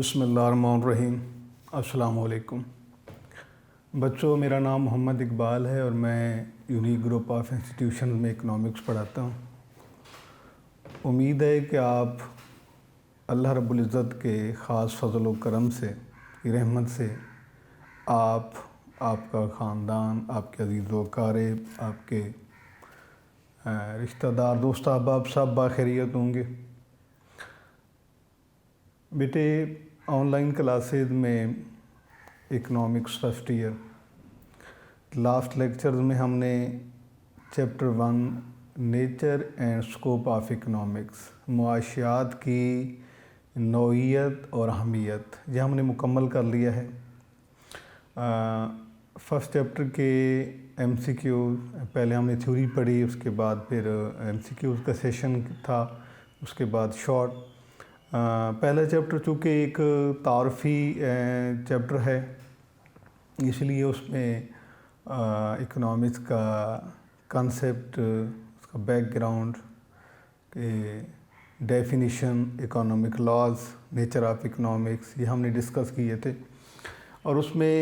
बिस्मिल्लाहिर्रहमानिर्रहीम। अस्सलाम वालेकुम बच्चों, मेरा नाम मोहम्मद इकबाल है और मैं यूनिक ग्रुप ऑफ इंस्टीट्यूशन में इकनॉमिक्स पढ़ाता हूँ। उम्मीद है कि आप अल्लाह रब्बुल इज़्ज़त के ख़ास फज़ल व करम से, रहमत से आपका ख़ानदान, आपके अज़ीज़ व अक़ारिब, आपके रिश्तेदार, दोस्त अहबाब सब बाखैरियत होंगे। बेटे, ऑनलाइन क्लासेस में economics first year last lecture में हमने chapter 1 nature and scope of economics, मुआशियात की नौइयत और अहमियत, यह हमने मुकम्मल कर लिया है। फर्स्ट चैप्टर के MCQ पहले हमने थ्योरी पढ़ी, उसके बाद फिर MCQ का सेशन था, उसके बाद शॉर्ट। पहला चैप्टर चूँकि एक तारफ़ी चैप्टर है, इसलिए उसमें इकनॉमिक्स का कंसेप्ट, उसका बैकग्राउंड के definition, economic laws, nature of economics, ये हमने डिस्कस किए थे। और उसमें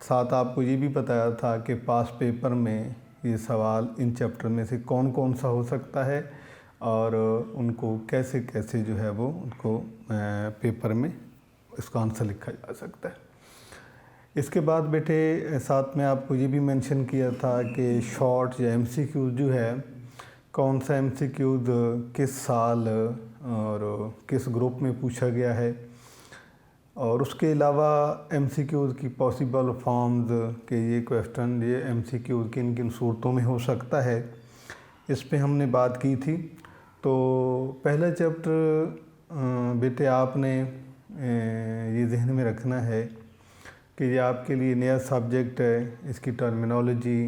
साथ आपको ये भी बताया था कि पास पेपर में ये सवाल इन चैप्टर में से कौन कौन सा हो सकता है और उनको कैसे कैसे जो है वो उनको पेपर में इसका आंसर लिखा जा सकता है। इसके बाद बेटे साथ में आपको ये भी मेंशन किया था कि शॉर्ट या MCQ जो है, कौन सा MCQ किस साल और किस ग्रुप में पूछा गया है, और उसके अलावा MCQ की पॉसिबल फॉर्म्स के ये क्वेश्चन, ये MCQ किन किन सूरतों में हो सकता है, इस पे हमने बात की थी। तो पहला चैप्टर बेटे आपने ये जहन में रखना है कि ये आपके लिए नया सब्जेक्ट है, इसकी टर्मिनोलॉजी,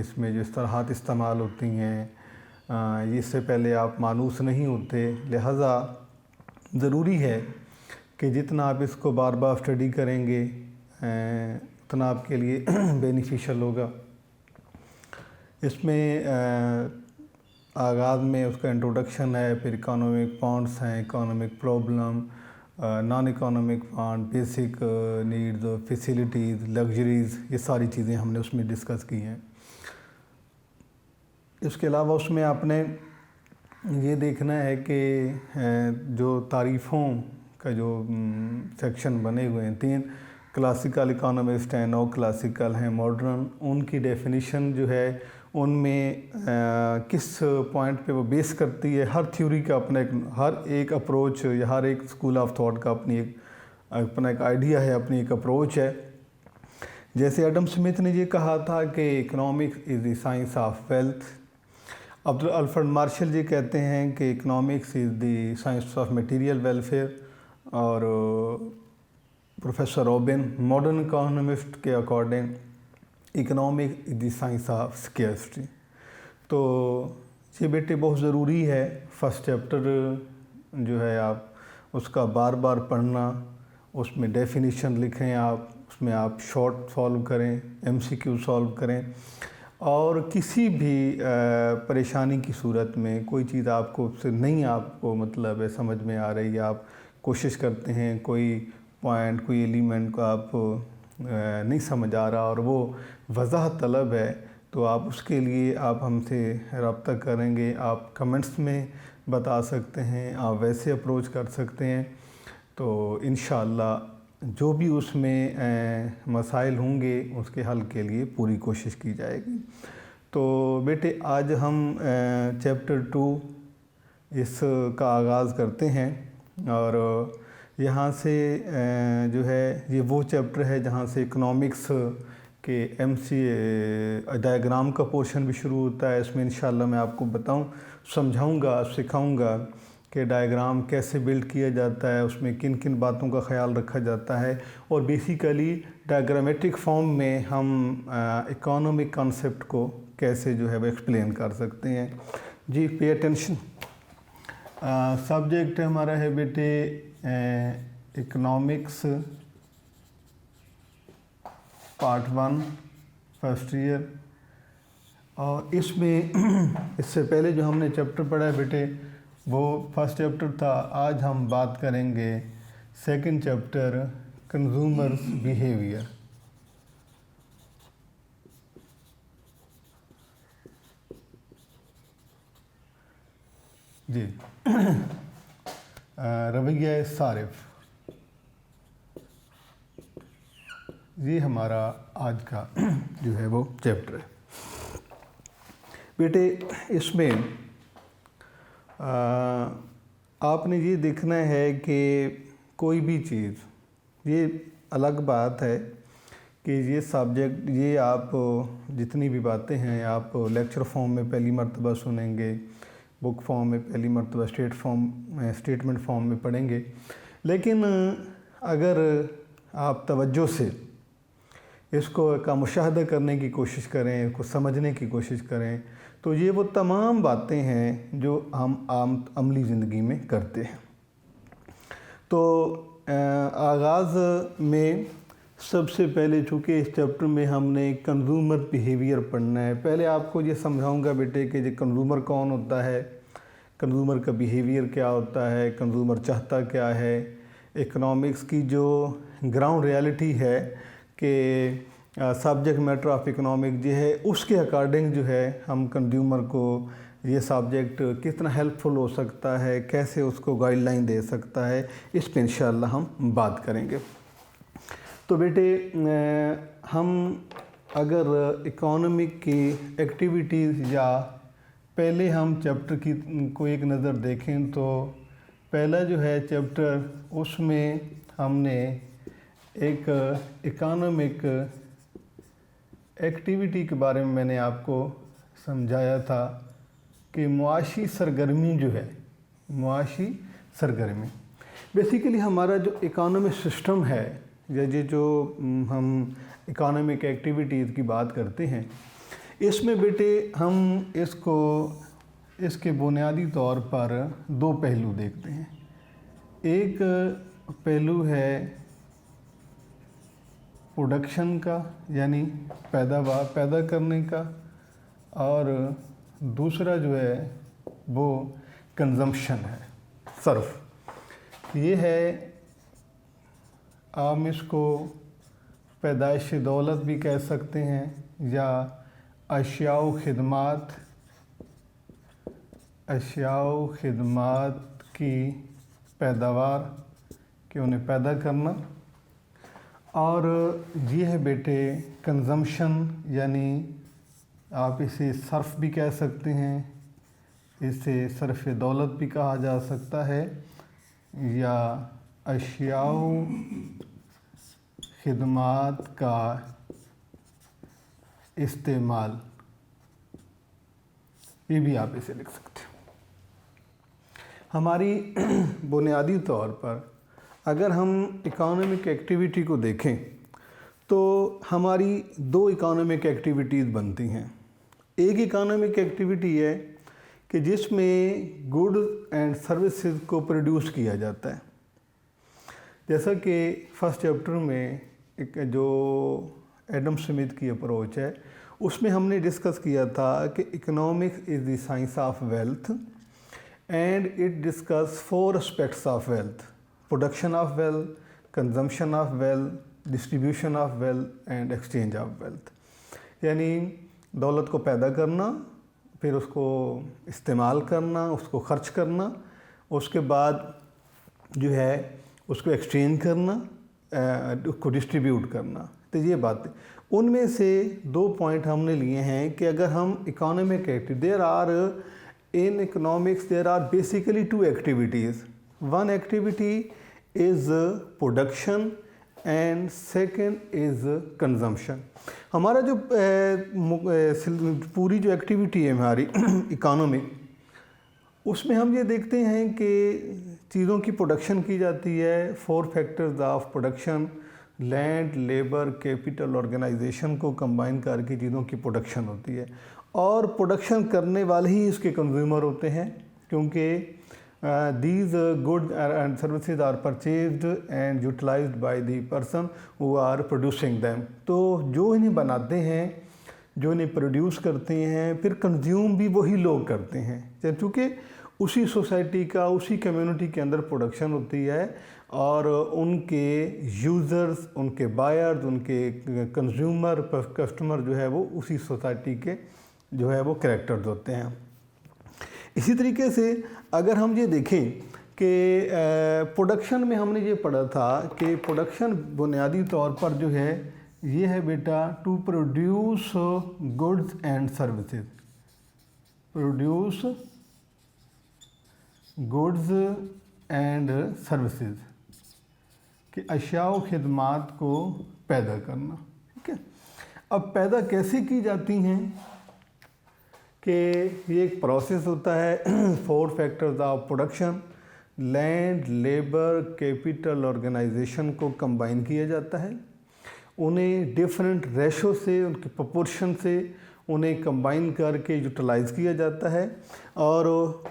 इसमें जिस तरह इस्तेमाल होती हैं इससे पहले आप मानूस नहीं होते, लिहाजा ज़रूरी है कि जितना आप इसको बार बार स्टडी करेंगे उतना आपके लिए बेनिफिशियल होगा। इसमें आगाज़ में उसका इंट्रोडक्शन है, फिर इकोनॉमिक पॉइंट्स हैं, economic problem, non economic point, basic needs, facilities, luxuries, ये सारी चीज़ें हमने उसमें डिस्कस की हैं। इसके अलावा उसमें आपने ये देखना है कि जो तारीफ़ों का जो सेक्शन बने हुए हैं, 3 क्लासिकल इकोनॉमिस्ट हैं, 9 क्लासिकल हैं, मॉडर्न, उनकी डेफिनेशन जो है उनमें किस पॉइंट पे वो बेस करती है। हर थ्योरी का अपना हर एक अप्रोच या हर एक स्कूल ऑफ थॉट का अपना एक आइडिया है, अपनी एक अप्रोच है। जैसे एडम स्मिथ ने ये कहा था कि economics is the science of wealth. Alfred Marshall ji कहते हैं कि economics is the science of material welfare, और प्रोफेसर रॉबिन मॉडर्न इकोनॉमिस्ट के according economic is the science of scarcity. तो ये बेटे बहुत ज़रूरी है, फर्स्ट चैप्टर जो है आप उसका बार बार पढ़ना, उसमें डेफिनेशन लिखें आप, उसमें आप शॉर्ट सॉल्व करें, MCQ सॉल्व करें, और किसी भी परेशानी की सूरत में कोई चीज़ आपको मतलब समझ में आ रही है, आप कोशिश करते हैं, कोई पॉइंट, कोई एलिमेंट को आप नहीं समझ आ रहा और वो वज़ाहत तलब है, तो आप उसके लिए आप हमसे रब्ता करेंगे, आप कमेंट्स में बता सकते हैं, आप वैसे अप्रोच कर सकते हैं। तो इंशाअल्लाह जो भी उसमें मसाइल होंगे उसके हल के लिए पूरी कोशिश की जाएगी। तो बेटे आज हम चैप्टर 2 इसका आगाज़ करते हैं, और यहाँ से जो है ये वो चैप्टर है जहाँ से इकोनॉमिक्स के डायग्राम का पोर्शन भी शुरू होता है। इसमें इंशाल्लाह मैं आपको समझाऊंगा, सिखाऊंगा कि डायग्राम कैसे बिल्ड किया जाता है, उसमें किन किन बातों का ख्याल रखा जाता है, और बेसिकली डायग्रामेटिक फॉर्म में हम इकोनॉमिक कॉन्सेप्ट को कैसे जो है वो एक्सप्लेन कर सकते हैं। जी पे अटेंशन। सब्जेक्ट हमारा है बेटे इकोनॉमिक्स पार्ट 1 फर्स्ट ईयर, और इसमें इससे पहले जो हमने चैप्टर पढ़ा है बेटे वो फर्स्ट चैप्टर था। आज हम बात करेंगे सेकंड चैप्टर कंज्यूमर्स बिहेवियर। जी रवैया सारिफ, ये हमारा आज का जो है वो चैप्टर है। बेटे इसमें आपने ये देखना है कि कोई भी चीज़, ये अलग बात है कि ये सब्जेक्ट, ये आप जितनी भी बातें हैं आप लेक्चर फॉर्म में पहली मर्तबा सुनेंगे, बुक फॉर्म में पहली मर्तबा स्टेटमेंट फॉर्म में पढ़ेंगे, लेकिन अगर आप तवज्जो से इसको का मुशाहदा करने की कोशिश करें, इसको समझने की कोशिश करें, तो ये वो तमाम बातें हैं जो हम आम अमली ज़िंदगी में करते हैं। तो आगाज़ में सबसे पहले चूँकि इस चैप्टर में हमने कंज्यूमर बिहेवियर पढ़ना है, पहले आपको ये समझाऊंगा बेटे कि ये कंज्यूमर कौन होता है, कंज्यूमर का बिहेवियर क्या होता है, कंज्यूमर चाहता क्या है, इकोनॉमिक्स की जो ग्राउंड रियलिटी है कि सब्जेक्ट मैटर ऑफ इकोनॉमिक जो है उसके अकॉर्डिंग जो है हम कंज्यूमर को ये सब्जेक्ट कितना हेल्पफुल हो सकता है, कैसे उसको गाइडलाइन दे सकता है, इस पे इंशाअल्लाह हम बात करेंगे। तो बेटे हम अगर इकोनॉमिक की एक्टिविटीज़ या पहले हम चैप्टर की को एक नज़र देखें तो पहला जो है चैप्टर, उसमें हमने एक इकोनॉमिक एक्टिविटी के बारे में मैंने आपको समझाया था कि मुआशी सरगर्मी जो है, मुआशी सरगर्मी बेसिकली हमारा जो इकोनॉमिक सिस्टम है, या ये जो हम इकोनॉमिक एक्टिविटीज़ की बात करते हैं, इसमें बेटे हम इसके बुनियादी तौर पर दो पहलू देखते हैं। एक पहलू है प्रोडक्शन का, यानी पैदावार पैदा करने का, और दूसरा जो है वो कंजम्पशन है, सर्फ। ये है, आप इसको पैदाइश दौलत भी कह सकते हैं, या अशियाओ खिदमात की पैदावार कि उन्हें पैदा करना। और ये है बेटे कंजम्पशन, यानी आप इसे सर्फ भी कह सकते हैं, इसे सर्फ दौलत भी कहा जा सकता है, या अशियाओ खिदमात का इस्तेमाल, ये भी आप इसे लिख सकते हैं। हमारी बुनियादी तौर पर अगर हम इकोनॉमिक एक्टिविटी को देखें तो हमारी दो इकोनॉमिक एक्टिविटीज़ बनती हैं। एक इकोनॉमिक एक्टिविटी है कि जिसमें गुड एंड सर्विसेज को प्रोड्यूस किया जाता है। जैसा कि फर्स्ट चैप्टर में एक जो एडम स्मिथ की अप्रोच है, उसमें हमने डिस्कस किया था कि economics is the science of wealth and it discuss 4 aspects of wealth: production of wealth, consumption of wealth, distribution of wealth and exchange of wealth. यानी दौलत को पैदा करना, फिर उसको इस्तेमाल करना, उसको खर्च करना, उसके बाद जो है उसको एक्सचेंज करना, उसको डिस्ट्रीब्यूट करना। तो ये बातें, उनमें से 2 पॉइंट हमने लिए हैं कि अगर हम economic activity, there are in economics there are basically 2 activities. One activity is production and second is consumption. हमारा जो पूरी जो एक्टिविटी है हमारी इकोनॉमिक, उसमें हम ये देखते हैं कि चीज़ों की प्रोडक्शन की जाती है। 4 factors of production, land, labour, capital, organisation को कंबाइन करके चीज़ों की प्रोडक्शन होती है, और प्रोडक्शन करने वाले ही इसके कंज्यूमर होते हैं, क्योंकि these goods and services are purchased and utilized by the person who are producing them। तो जो इन्हें बनाते हैं, जो इन्हें प्रोड्यूस करते हैं, फिर कंज्यूम भी वही लोग करते हैं, क्योंकि उसी सोसाइटी का, उसी कम्युनिटी के अंदर प्रोडक्शन होती है और उनके यूज़र्स, उनके बायर्स, उनके कंज्यूमर कस्टमर जो है वो उसी सोसाइटी के जो है वो कैरेक्टर्स होते हैं। इसी तरीके से अगर हम ये देखें कि प्रोडक्शन में हमने ये पढ़ा था कि प्रोडक्शन बुनियादी तौर पर जो है ये है बेटा to produce goods and services, produce goods and services कि अशिया व खिदमात को पैदा करना। ठीक है, अब पैदा कैसे की जाती हैं कि ये एक प्रोसेस होता है, 4 factors of production, land, labour, capital, organisation को कंबाइन किया जाता है, उन्हें डिफरेंट रेशो से, उनके प्रोपोर्शन से उन्हें कंबाइन करके यूटिलाइज़ किया जाता है और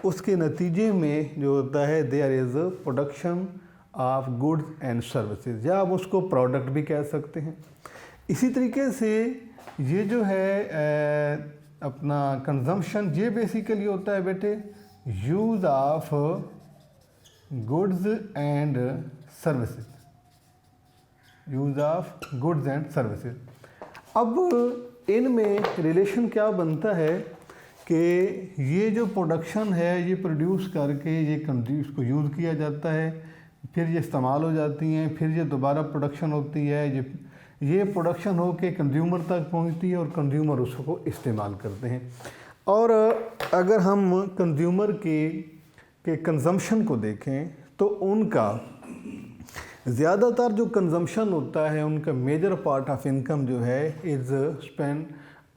उसके नतीजे में जो होता है there is production of goods and services, या आप उसको प्रोडक्ट भी कह सकते हैं। इसी तरीके से ये जो है अपना कंजम्पशन, ये बेसिकली होता है बेटे use of goods and services, use of goods and services. अब इनमें रिलेशन क्या बनता है कि ये जो प्रोडक्शन है ये प्रोड्यूस करके ये इसको यूज़ किया जाता है, फिर ये इस्तेमाल हो जाती हैं, फिर ये दोबारा प्रोडक्शन होती है, ये प्रोडक्शन हो के कंज्यूमर तक पहुंचती है और कंज्यूमर उसको इस्तेमाल करते हैं। और अगर हम कंज्यूमर के कंजम्पशन को देखें तो उनका ज़्यादातर जो कंजम्पशन होता है उनका मेजर पार्ट ऑफ इनकम जो है is spend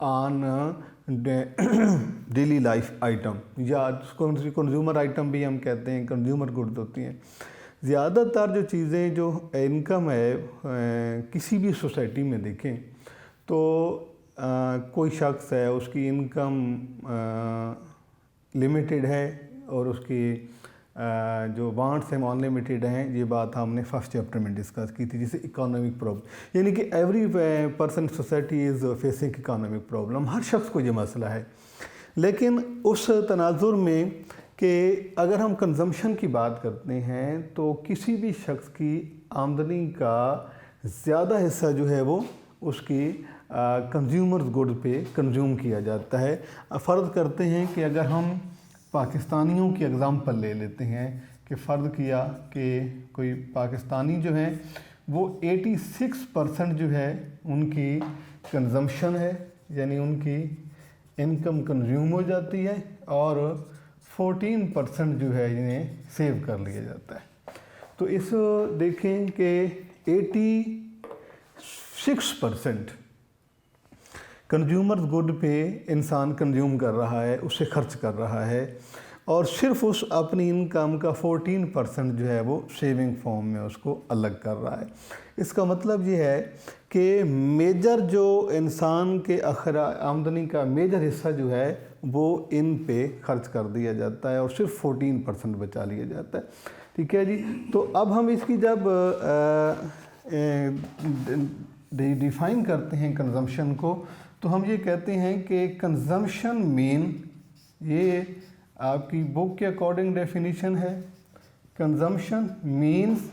on daily life item, या कंज्यूमर आइटम भी हम कहते हैं, कंज्यूमर गुड्स होती हैं। ज़्यादातर जो चीज़ें जो इनकम है किसी भी सोसाइटी में देखें तो कोई शख्स है उसकी इनकम लिमिटेड है और उसकी जो वांट्स हैं अनलिमिटेड हैं। ये बात हमने फर्स्ट चैप्टर में डिस्कस की थी, जिसे इकोनॉमिक प्रॉब्लम, यानी कि every person society is facing economic problem, हर शख्स को ये मसला है। लेकिन उस तनाजुर में कि अगर हम कंजम्पशन की बात करते हैं तो किसी भी शख्स की आमदनी का ज़्यादा हिस्सा जो है वो उसकी कंज्यूमर्स गुड पे कंज्यूम किया जाता है। फ़र्ज़ करते हैं कि अगर हम पाकिस्तानियों की एग्ज़ाम्पल ले लेते हैं कि फ़र्ज़ किया कि कोई पाकिस्तानी जो हैं वो 86% जो है उनकी कंजम्पशन है, यानी उनकी इनकम कंज्यूम हो जाती है और 14% जो है इन्हें सेव कर लिया जाता है। तो इस देखें कि 86% कंज्यूमर गुड पे इंसान कंज्यूम कर रहा है, उससे खर्च कर रहा है और सिर्फ उस अपनी इनकम का 14% जो है वो सेविंग फॉर्म में उसको अलग कर रहा है। इसका मतलब ये है कि मेजर जो इंसान के आमदनी का मेजर हिस्सा जो है वो इन पे खर्च कर दिया जाता है और सिर्फ 14% बचा लिया जाता है। ठीक है जी। तो अब हम इसकी जब डिफ़ाइन करते हैं कंजम्पशन को तो हम ये कहते हैं कि कंजम्पशन मीन, ये आपकी बुक के अकॉर्डिंग डेफिनेशन है, consumption means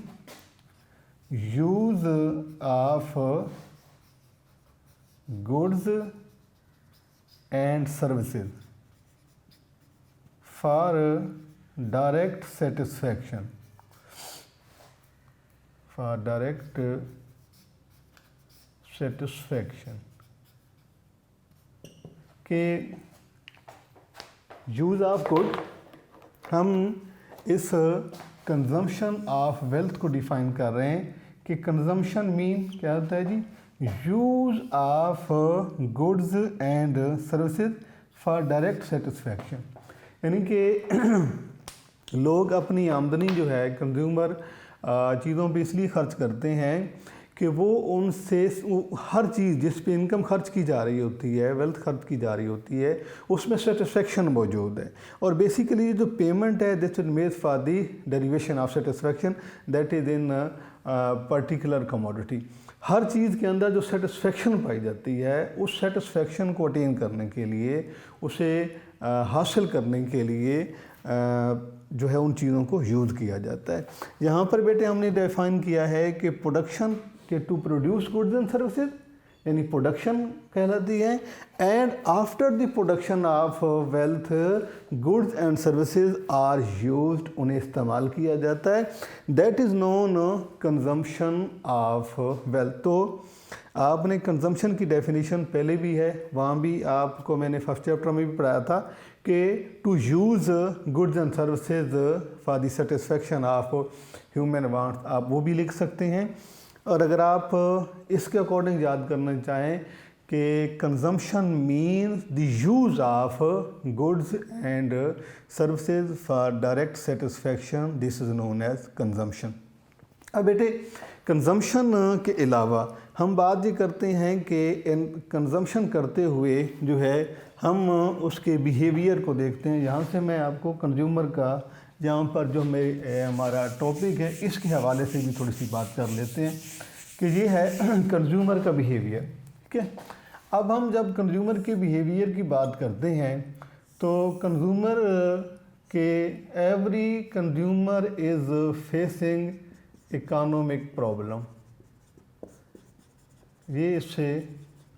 use of goods and services for direct satisfaction, for direct satisfaction के यूज़ ऑफ गुड। हम इस कंजम्पशन ऑफ वेल्थ को डिफ़ाइन कर रहे हैं कि कंजम्पशन मीन क्या होता है जी, use of goods and services for direct satisfaction, यानी कि लोग अपनी आमदनी जो है कंज्यूमर चीज़ों पे इसलिए खर्च करते हैं कि वो उनसे हर चीज़ जिस पे इनकम खर्च की जा रही होती है, वेल्थ खर्च की जा रही होती है, उसमें सेटिस्फेक्शन मौजूद है। और बेसिकली जो पेमेंट है this is made for the derivation of satisfaction that is in particular commodity. हर चीज़ के अंदर जो सेटिस्फेक्शन पाई जाती है उस सेटिस्फेक्शन को अटेन करने के लिए, उसे हासिल करने के लिए जो है उन चीज़ों को यूज़ किया जाता है। यहाँ पर बेटे हमने डिफाइन किया है कि प्रोडक्शन के to produce goods and services, यानी प्रोडक्शन कहलाती है, and after the production of wealth goods and services are used, उन्हें इस्तेमाल किया जाता है, that is known consumption of wealth. तो आपने कंजम्पशन की डेफिनेशन पहले भी है, वहाँ भी आपको मैंने फर्स्ट चैप्टर में भी पढ़ाया था कि to use goods and services for the satisfaction of human wants, आप वो भी लिख सकते हैं। और अगर आप इसके अकॉर्डिंग याद करना चाहें कि consumption means the use of goods and services for direct satisfaction, this is known as consumption. अब बेटे कंजम्पशन के अलावा हम बात ये करते हैं कि कंजम्पशन करते हुए जो है हम उसके बिहेवियर को देखते हैं। यहाँ से मैं आपको कंज्यूमर का, जहाँ पर जो हमारा टॉपिक है, इसके हवाले से भी थोड़ी सी बात कर लेते हैं कि ये है कंज्यूमर का बिहेवियर। ठीक है, अब हम जब कंज्यूमर के बिहेवियर की बात करते हैं तो कंज्यूमर के every consumer is facing economic problem, ये इससे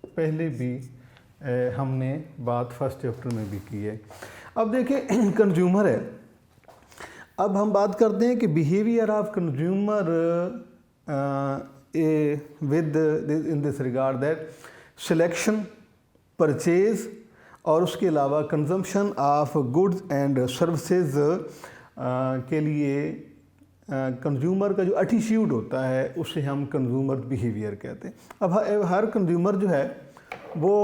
पहले भी हमने बात फर्स्ट चैप्टर में भी की है। अब देखिए कंज्यूमर है, अब हम बात करते हैं कि behaviour of consumer with in this regard that selection, purchase और उसके अलावा consumption of goods and services के लिए कंज्यूमर का जो एटीट्यूड होता है उसे हम कंज्यूमर बिहेवियर कहते हैं। अब हर कंज्यूमर जो है वो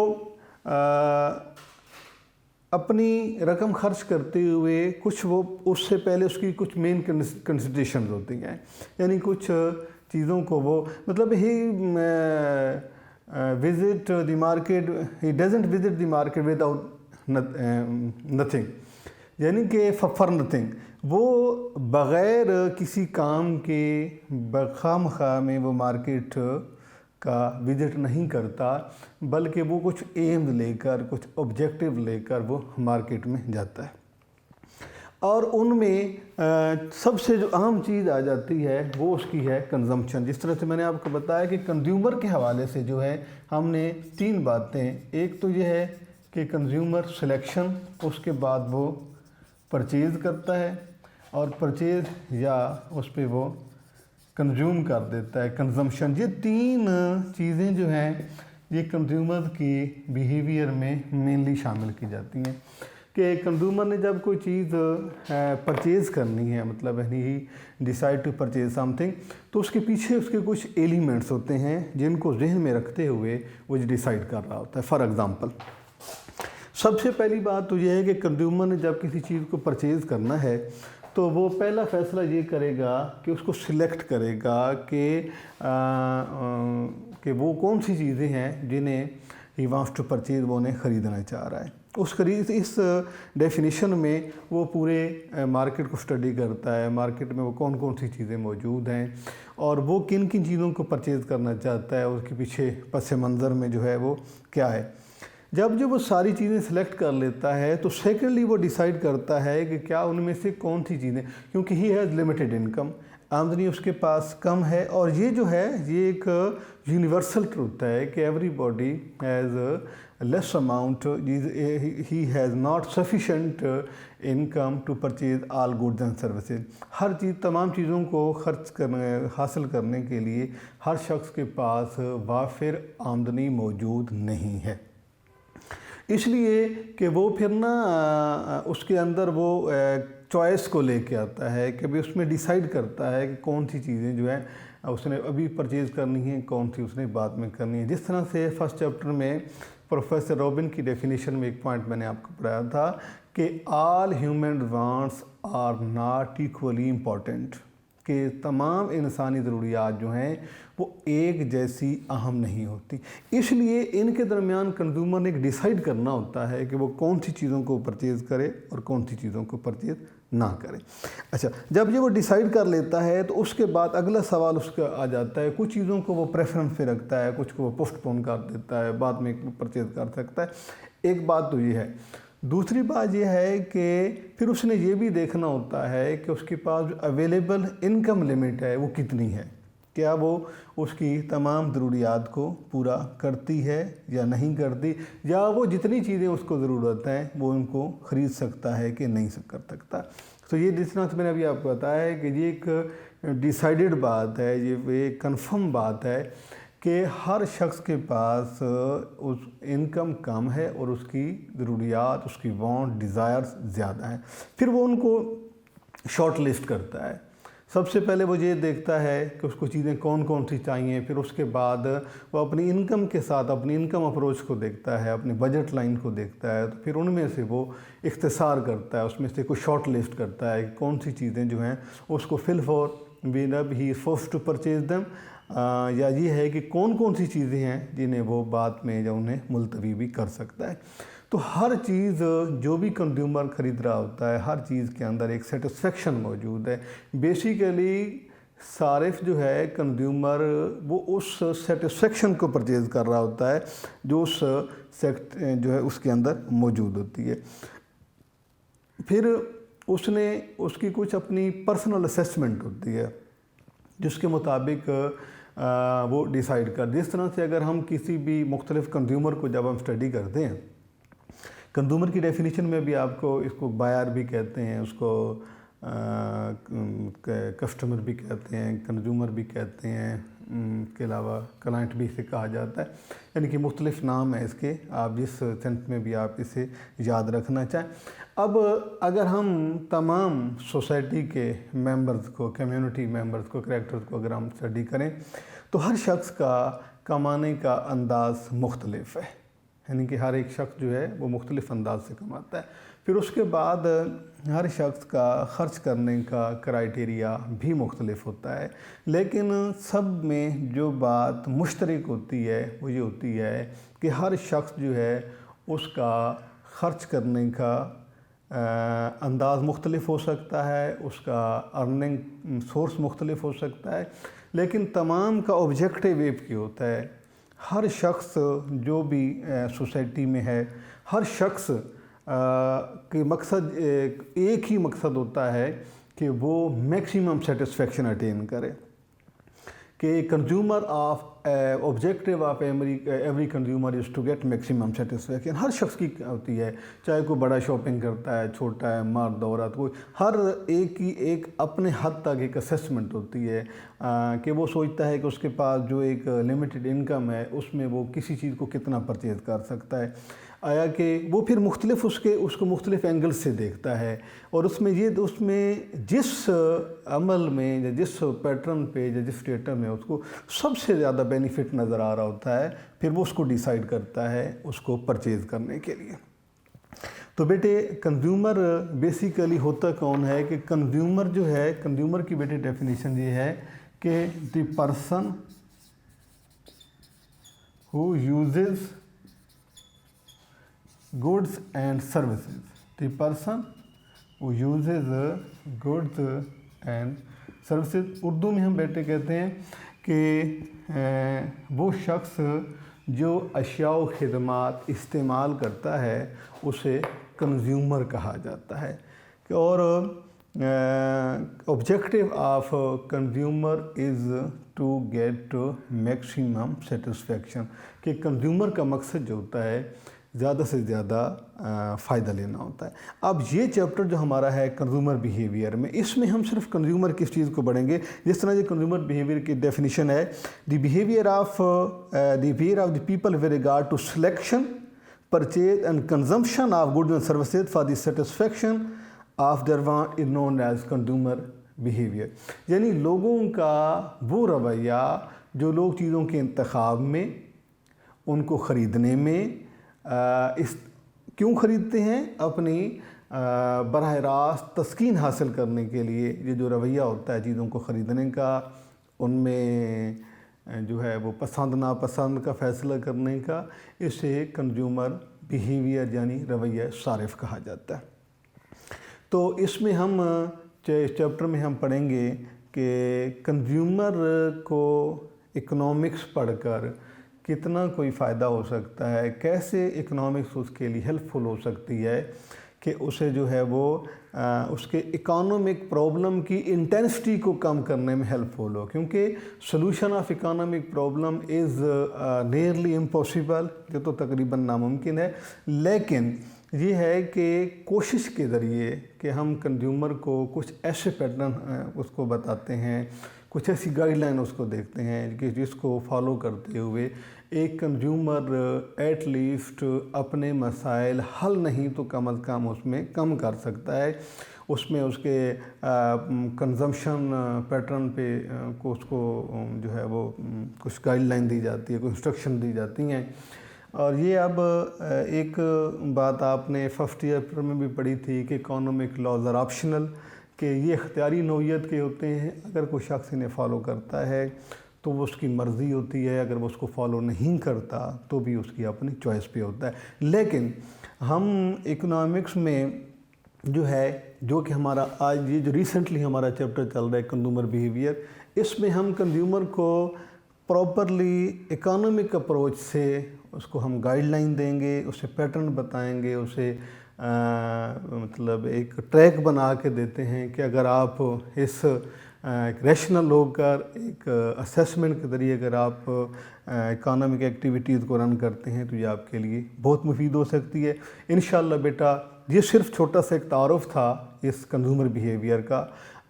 अपनी रकम खर्च करते हुए कुछ वो उससे पहले उसकी कुछ मेन कंसिडरेशन होती हैं, यानी कुछ चीज़ों को वो मतलब he visit the market, he doesn't visit the market without nothing, यानी कि फॉर नथिंग, वो बग़ैर किसी काम के बखामखा में वो मार्केट का विजिट नहीं करता, बल्कि वो कुछ एम लेकर, कुछ ऑब्जेक्टिव लेकर वो मार्केट में जाता है। और उनमें सबसे जो अहम चीज़ आ जाती है वो उसकी है कंजम्पशन। जिस तरह से मैंने आपको बताया कि कंज्यूमर के हवाले से जो है हमने तीन बातें, एक तो ये है कि कंज्यूमर सिलेक्शन, उसके बाद वो परचेज़ करता है और परचेज़ या उस पर वो कंज्यूम कर देता है, कंजम्पशन। ये तीन चीज़ें जो हैं ये कंज्यूमर की बिहेवियर में मेनली शामिल की जाती हैं कि कंज्यूमर ने जब कोई चीज़ परचेज़ करनी है, मतलब ही डिसाइड टू परचेज़ समथिंग, तो उसके पीछे उसके कुछ एलिमेंट्स होते हैं जिनको जहन में रखते हुए वो डिसाइड कर रहा होता है। फॉर एग्ज़ाम्पल, सबसे पहली बात तो यह है कि कंज्यूमर ने जब किसी चीज़ को परचेज़ करना है तो वो पहला फ़ैसला ये करेगा कि उसको सिलेक्ट करेगा कि वो कौन सी चीज़ें हैं जिन्हें ही वांट्स टू परचेज़, वो उन्हें ख़रीदना चाह रहा है। इस डेफिनेशन में वो पूरे मार्केट को स्टडी करता है, मार्केट में वो कौन कौन सी चीज़ें मौजूद हैं और वो किन किन चीज़ों को परचेज़ करना चाहता है, उसके पीछे पस मंज़र में जो है वो क्या है। जब वो सारी चीज़ें सेलेक्ट कर लेता है तो सेकेंडली वो डिसाइड करता है कि क्या उनमें से कौन सी चीज़ें, क्योंकि ही हैज़ लिमिटेड इनकम, आमदनी उसके पास कम है, और ये जो है ये एक यूनिवर्सल ट्रूथ है कि everybody has less amount, he has not sufficient income to purchase all goods and services. हर चीज़, तमाम चीज़ों को हासिल करने के लिए हर शख्स के पास वाफिर आमदनी मौजूद नहीं है, इसलिए कि वो फिर ना उसके अंदर वो चॉइस को लेके आता है कि भाई उसमें डिसाइड करता है कि कौन सी चीज़ें जो है उसने अभी परचेज़ करनी है, कौन सी उसने बाद में करनी है। जिस तरह से फर्स्ट चैप्टर में प्रोफेसर रॉबिन की डेफिनेशन में एक पॉइंट मैंने आपको पढ़ाया था कि all human wants are not equally important, कि तमाम इंसानी ज़रूरियात जो हैं वो एक जैसी अहम नहीं होती, इसलिए इनके दरमियान कंज्यूमर ने एक डिसाइड करना होता है कि वो कौन सी चीज़ों को परचेज़ करे और कौन सी चीज़ों को परचेज़ ना करे। अच्छा, जब ये वो डिसाइड कर लेता है तो उसके बाद अगला सवाल उसका आ जाता है, कुछ चीज़ों को वो प्रेफरेंस पे रखता है, कुछ को वो पोस्टपोन कर देता है, बाद में परचेज़ कर सकता है। एक बात तो ये है, दूसरी बात यह है कि फिर उसने ये भी देखना होता है कि उसके पास जो अवेलेबल इनकम लिमिट है वो कितनी है, क्या वो उसकी तमाम ज़रूरियात को पूरा करती है या नहीं करती, या वो जितनी चीज़ें उसको ज़रूरत है वो उनको ख़रीद सकता है कि नहीं कर सकता। तो ये डिस्टेंस मैंने अभी आपको बताया है कि ये एक डिसाइडेड बात है, ये एक कंफर्म बात है कि हर शख्स के पास उस इनकम कम है और उसकी ज़रूरियात, उसकी वांट, डिज़ायर्स ज़्यादा हैं। फिर वो उनको शॉर्ट लिस्ट करता है। सबसे पहले वो ये देखता है कि उसको चीज़ें कौन कौन सी चाहिए, फिर उसके बाद वो अपनी इनकम के साथ अपनी इनकम अप्रोच को देखता है, अपनी बजट लाइन को देखता है, तो फिर उनमें से वो इख्तिसार करता है, उसमें से कोई शॉर्ट लिस्ट करता है कि कौन सी चीज़ें जो हैं उसको feel for when he force to purchase them, या ये है कि कौन कौन सी चीज़ें हैं जिन्हें वो बाद में या उन्हें मुलतवी भी कर सकता है। तो हर चीज़ जो भी कंज्यूमर ख़रीद रहा होता है, हर चीज़ के अंदर एक सेटिस्फेक्शन मौजूद है। बेसिकली सारिफ जो है, कंज्यूमर, वो उस सेटिस्फेक्शन को परचेज़ कर रहा होता है जो उस जो है उसके अंदर मौजूद होती है। फिर उसकी कुछ अपनी पर्सनल असेसमेंट होती है जिसके मुताबिक वो डिसाइड कर। जिस तरह से अगर हम किसी भी मुख्तलिफ़ कंज्यूमर को जब हम स्टडी करते हैं, कंज्यूमर की डेफिनेशन में भी आपको इसको बायर भी कहते हैं, उसको कस्टमर भी कहते हैं, कंज्यूमर भी कहते हैं, के अलावा क्लाइंट भी इसे कहा जाता है, यानी कि मुख्तलिफ़ नाम है इसके, आप जिस सेंस में भी आप इसे याद रखना चाहें। अब अगर हम तमाम सोसाइटी के मेंबर्स को, कम्युनिटी मेंबर्स को, करैक्टर्स को अगर हम स्टडी करें तो हर शख्स का कमाने का अंदाज़ मुख्तलिफ है, यानी कि हर एक शख्स जो है वो मुख्तलिफ़ अंदाज से कमाता है। फिर उसके बाद हर शख्स का ख़र्च करने का क्राइटेरिया भी मुख्तलिफ होता है, लेकिन सब में जो बात मुश्तरक होती है वो ये होती है कि हर शख्स जो है उसका ख़र्च करने का अंदाज़ मुख्तलिफ हो सकता है, उसका अर्निंग सोर्स मुख्तलिफ हो सकता है, लेकिन तमाम का ऑब्जेक्टिव एक ही होता है। हर शख्स जो भी सोसाइटी में है, हर शख्स के मकसद एक ही मकसद होता है कि वो मैक्सिमम सेटिस्फेक्शन अटेन करे, कि consumer of objective of every consumer is to get maximum satisfaction. हर शख्स की होती है, चाहे कोई बड़ा शॉपिंग करता है, छोटा है, मर्द औरत, कोई हर एक की एक अपने हद तक एक असेसमेंट होती है कि वो सोचता है कि उसके पास जो एक लिमिटेड इनकम है उसमें वो किसी चीज़ को कितना परचेज़ कर सकता है, आया कि वो फिर मुख्तलिफ उसको मुख्तलिफ एंगल से देखता है, और उसमें जिस अमल में या जिस पैटर्न पे या जिस स्टेटस में उसको सबसे ज़्यादा बेनिफिट नज़र आ रहा होता है, फिर वो उसको डिसाइड करता है उसको परचेज़ करने के लिए। तो बेटे कंज्यूमर बेसिकली होता कौन है कि कंज्यूमर जो है, कंज्यूमर की बेटे डेफिनेशन ये है कि the person who uses goods and services, the person who uses goods and services। Urdu में हम बेटे कहते हैं कि वो शख्स जो अशिया व खिदमात इस्तेमाल करता है उसे कंज्यूमर कहा जाता है। और objective of consumer is to get maximum satisfaction, कि कंज्यूमर का मकसद जो होता है ज़्यादा से ज़्यादा फ़ायदा लेना होता है। अब ये चैप्टर जो हमारा है कंज्यूमर बिहेवियर में, इसमें हम सिर्फ कंज्यूमर की चीज़ को पढ़ेंगे। जिस तरह ये कंज्यूमर बिहेवियर की डेफिनेशन है, the behaviour of the people with regard to selection, purchase and consumption of goods and services for the satisfaction of their want is known as consumer behaviour. यानी लोगों का वो रवैया जो लोग चीज़ों के इंतखाब में, उनको ख़रीदने में क्यों ख़रीदते हैं, अपनी बराह रास्त तस्कीन हासिल करने के लिए, ये जो रवैया होता है चीज़ों को ख़रीदने का, उनमें जो है वो पसंद नापसंद का फ़ैसला करने का, इसे कंज्यूमर बिहेवियर यानी रवैया सारिफ कहा जाता है। तो इसमें हम चैप्टर में हम पढ़ेंगे कि कंज्यूमर को इकोनॉमिक्स पढ़कर कितना कोई फ़ायदा हो सकता है, कैसे इकोनॉमिक्स उसके लिए हेल्पफुल हो सकती है कि उसे जो है वो उसके इकोनॉमिक प्रॉब्लम की इंटेंसिटी को कम करने में हेल्पफुल हो, क्योंकि solution of economic problem is nearly impossible, ये तो तकरीबन नामुमकिन है। लेकिन ये है कि कोशिश के ज़रिए कि हम कंज्यूमर को कुछ ऐसे पैटर्न उसको बताते हैं, कुछ ऐसी गाइडलाइन उसको देखते हैं कि जिसको फॉलो करते हुए एक कंज्यूमर एट लीस्ट अपने मसाइल हल नहीं तो कम अज़ कम उसमें कम कर सकता है। उसमें उसके कंजम्पशन पैटर्न पे को उसको जो है वो कुछ गाइडलाइन दी जाती है, कुछ इंस्ट्रक्शन दी जाती हैं। और ये अब एक बात आपने फर्स्ट ईयर में भी पढ़ी थी कि इकोनॉमिक लॉज आर ऑप्शनल, कि ये इख्तियारी नौइयत के होते हैं। अगर कोई शख्स इन्हें फॉलो करता है तो वो उसकी मर्ज़ी होती है, अगर वो उसको फॉलो नहीं करता तो भी उसकी अपनी चॉइस पे होता है। लेकिन हम इकोनॉमिक्स में जो है, जो कि हमारा आज ये जो रिसेंटली हमारा चैप्टर चल रहा है कंज्यूमर बिहेवियर, इसमें हम कंज्यूमर को प्रॉपरली इकोनॉमिक अप्रोच से उसको हम गाइडलाइन देंगे, उसे पैटर्न बताएंगे, उसे मतलब एक ट्रैक बना के देते हैं कि अगर आप इस एक रैशनल होकर एक असेसमेंट के ज़रिए अगर आप इकोनॉमिक एक्टिविटीज़ को रन करते हैं तो ये आपके लिए बहुत मुफीद हो सकती है। इंशाल्लाह बेटा, ये सिर्फ छोटा सा एक तारुफ था इस कंज्यूमर बिहेवियर का।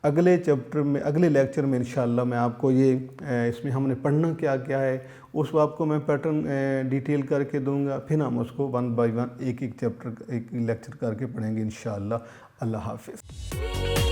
अगले चैप्टर में, अगले लेक्चर में इंशाल्लाह मैं आपको ये इसमें हमने पढ़ना क्या क्या है उस आपको मैं पैटर्न डिटेल करके दूंगा। फिर हम उसको वन बाय वन एक एक चैप्टर एक लेक्चर करके पढ़ेंगे इंशाल्लाह। अल्लाह हाफ़िज़।